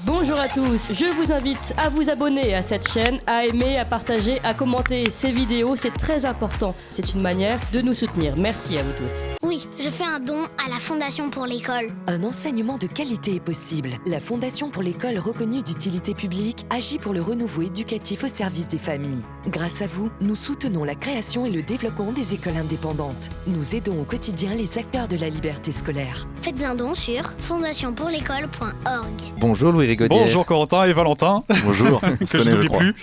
Bonjour à tous, je vous invite à vous abonner à cette chaîne, à aimer, à partager, à commenter ces vidéos, c'est très important. C'est une manière de nous soutenir. Merci à vous tous. Oui, je fais un don à la Fondation pour l'école. Un enseignement de qualité est possible. La Fondation pour l'école reconnue d'utilité publique agit pour le renouveau éducatif au service des familles. Grâce à vous, nous soutenons la création et le développement des écoles indépendantes. Nous aidons au quotidien les acteurs de la liberté scolaire. Faites un don sur fondationpourlécole.org. Bonjour Louis Rigaudière. Bonjour Corentin et Valentin. Bonjour, que je n'oublie plus.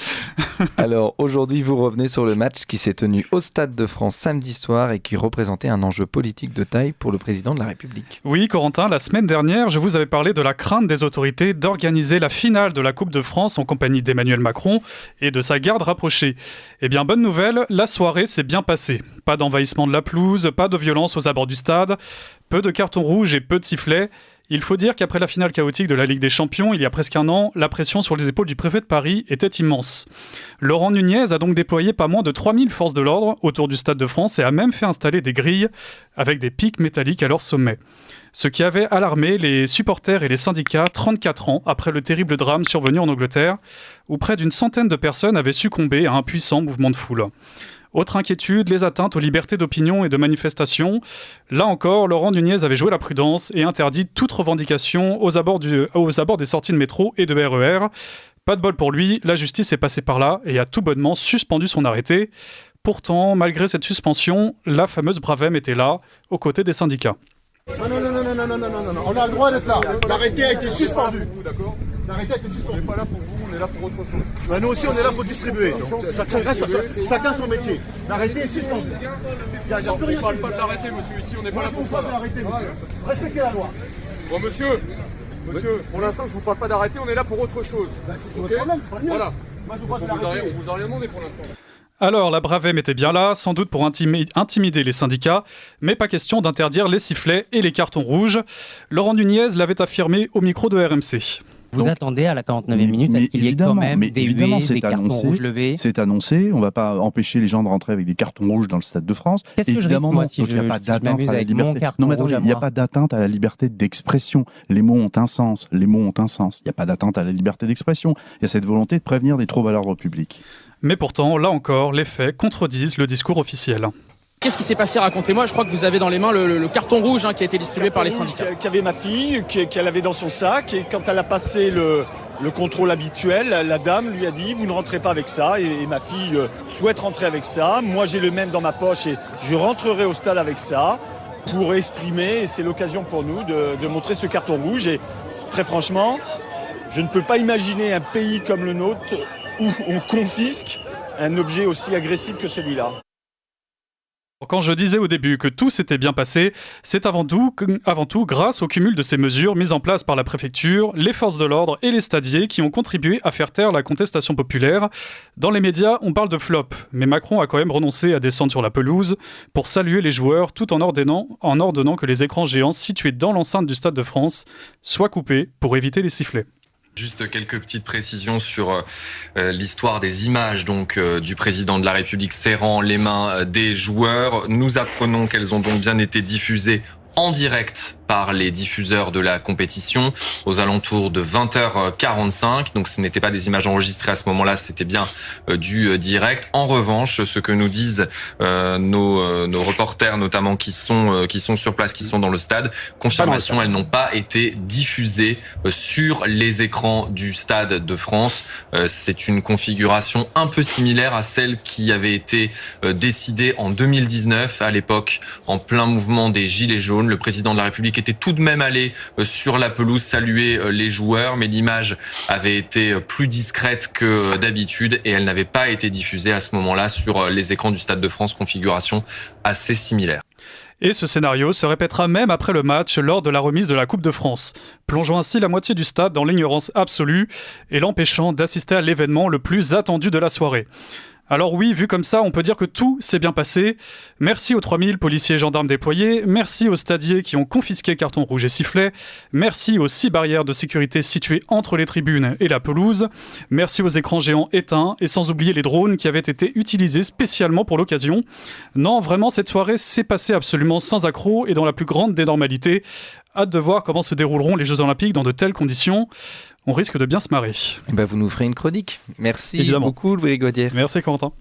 Alors aujourd'hui vous revenez sur le match qui s'est tenu au Stade de France samedi soir et qui représentait un enjeu politique de taille pour le président de la République. Oui Corentin, la semaine dernière je vous avais parlé de la crainte des autorités d'organiser la finale de la Coupe de France en compagnie d'Emmanuel Macron et de sa garde rapprochée. Eh bien bonne nouvelle, la soirée s'est bien passée. Pas d'envahissement de la pelouse, pas de violence aux abords du stade, peu de cartons rouges et peu de sifflets. Il faut dire qu'après la finale chaotique de la Ligue des Champions, il y a presque un an, la pression sur les épaules du préfet de Paris était immense. Laurent Nunez a donc déployé pas moins de 3000 forces de l'ordre autour du Stade de France et a même fait installer des grilles avec des pics métalliques à leur sommet. Ce qui avait alarmé les supporters et les syndicats 34 ans après le terrible drame survenu en Angleterre, où près d'une centaine de personnes avaient succombé à un puissant mouvement de foule. Autre inquiétude, les atteintes aux libertés d'opinion et de manifestation. Là encore, Laurent Nunez avait joué la prudence et interdit toute revendication aux abords des sorties de métro et de RER. Pas de bol pour lui, la justice est passée par là et a tout bonnement suspendu son arrêté. Pourtant, malgré cette suspension, la fameuse Bravem était là, aux côtés des syndicats. Non, on a le droit d'être là. L'arrêté a été suspendu. L'arrêté a été suspendu. On n'est pas là pour vous, on est là pour autre chose. Bah, nous aussi, on est là pour distribuer. Donc, chacun son métier. L'arrêté est suspendu. On ne parle pas de l'arrêté, monsieur. Ici, on n'est pas là pour ça. Respectez la loi. Bon, monsieur, pour l'instant, je ne vous parle pas d'arrêté, on est là pour autre chose. Ok ? Voilà. On vous a rien demandé pour l'instant. Alors, la Bravem était bien là, sans doute pour intimider les syndicats, mais pas question d'interdire les sifflets et les cartons rouges. Laurent Nunez l'avait affirmé au micro de RMC. Vous attendez à la 49e minute à ce qu'il y ait quand même des huées, des cartons rouges levés. C'est annoncé, on ne va pas empêcher les gens de rentrer avec des cartons rouges dans le Stade de France. Qu'est-ce que je risque, moi, si il n'y a pas d'atteinte à la liberté. Non, mais attendez, il n'y a pas d'atteinte à la liberté d'expression. Les mots ont un sens. Il n'y a pas d'atteinte à la liberté d'expression. Il y a cette volonté de prévenir des troubles à l'ordre public. Mais pourtant, là encore, les faits contredisent le discours officiel. Qu'est-ce qui s'est passé? Racontez-moi. Je crois que vous avez dans les mains le carton rouge qui a été distribué par les syndicats. Qu'avait ma fille, qu'elle avait dans son sac, et quand elle a passé le contrôle habituel, la dame lui a dit « Vous ne rentrez pas avec ça », et ma fille souhaite rentrer avec ça. Moi, j'ai le même dans ma poche et je rentrerai au stade avec ça pour exprimer, et c'est l'occasion pour nous de montrer ce carton rouge. Et très franchement, je ne peux pas imaginer un pays comme le nôtre où on confisque un objet aussi agressif que celui-là. Quand je disais au début que tout s'était bien passé, c'est avant tout grâce au cumul de ces mesures mises en place par la préfecture, les forces de l'ordre et les stadiers qui ont contribué à faire taire la contestation populaire. Dans les médias, on parle de flop, mais Macron a quand même renoncé à descendre sur la pelouse pour saluer les joueurs tout en ordonnant que les écrans géants situés dans l'enceinte du Stade de France soient coupés pour éviter les sifflets. Juste quelques petites précisions sur l'histoire des images du président de la République serrant les mains des joueurs. Nous apprenons qu'elles ont donc bien été diffusées en direct par les diffuseurs de la compétition aux alentours de 20h45. Donc ce n'était pas des images enregistrées à ce moment-là, c'était bien du direct. En revanche, ce que nous disent nos reporters notamment qui sont sur place, qui sont dans le stade, confirmation, elles n'ont pas été diffusées sur les écrans du Stade de France. C'est une configuration un peu similaire à celle qui avait été décidée en 2019, à l'époque en plein mouvement des Gilets jaunes. Le président de la République était tout de même allé sur la pelouse saluer les joueurs, mais l'image avait été plus discrète que d'habitude et elle n'avait pas été diffusée à ce moment-là sur les écrans du Stade de France, configuration assez similaire. Et ce scénario se répétera même après le match lors de la remise de la Coupe de France, plongeant ainsi la moitié du stade dans l'ignorance absolue et l'empêchant d'assister à l'événement le plus attendu de la soirée. Alors oui, vu comme ça, on peut dire que tout s'est bien passé. Merci aux 3000 policiers et gendarmes déployés, merci aux stadiers qui ont confisqué cartons rouges et sifflets, merci aux 6 barrières de sécurité situées entre les tribunes et la pelouse, merci aux écrans géants éteints et sans oublier les drones qui avaient été utilisés spécialement pour l'occasion. Non, vraiment, cette soirée s'est passée absolument sans accroc et dans la plus grande des normalités. Hâte de voir comment se dérouleront les Jeux Olympiques dans de telles conditions. On risque de bien se marrer. Vous nous ferez une chronique. Merci Évidemment. beaucoup, Louis Gaudière. Merci, Corentin.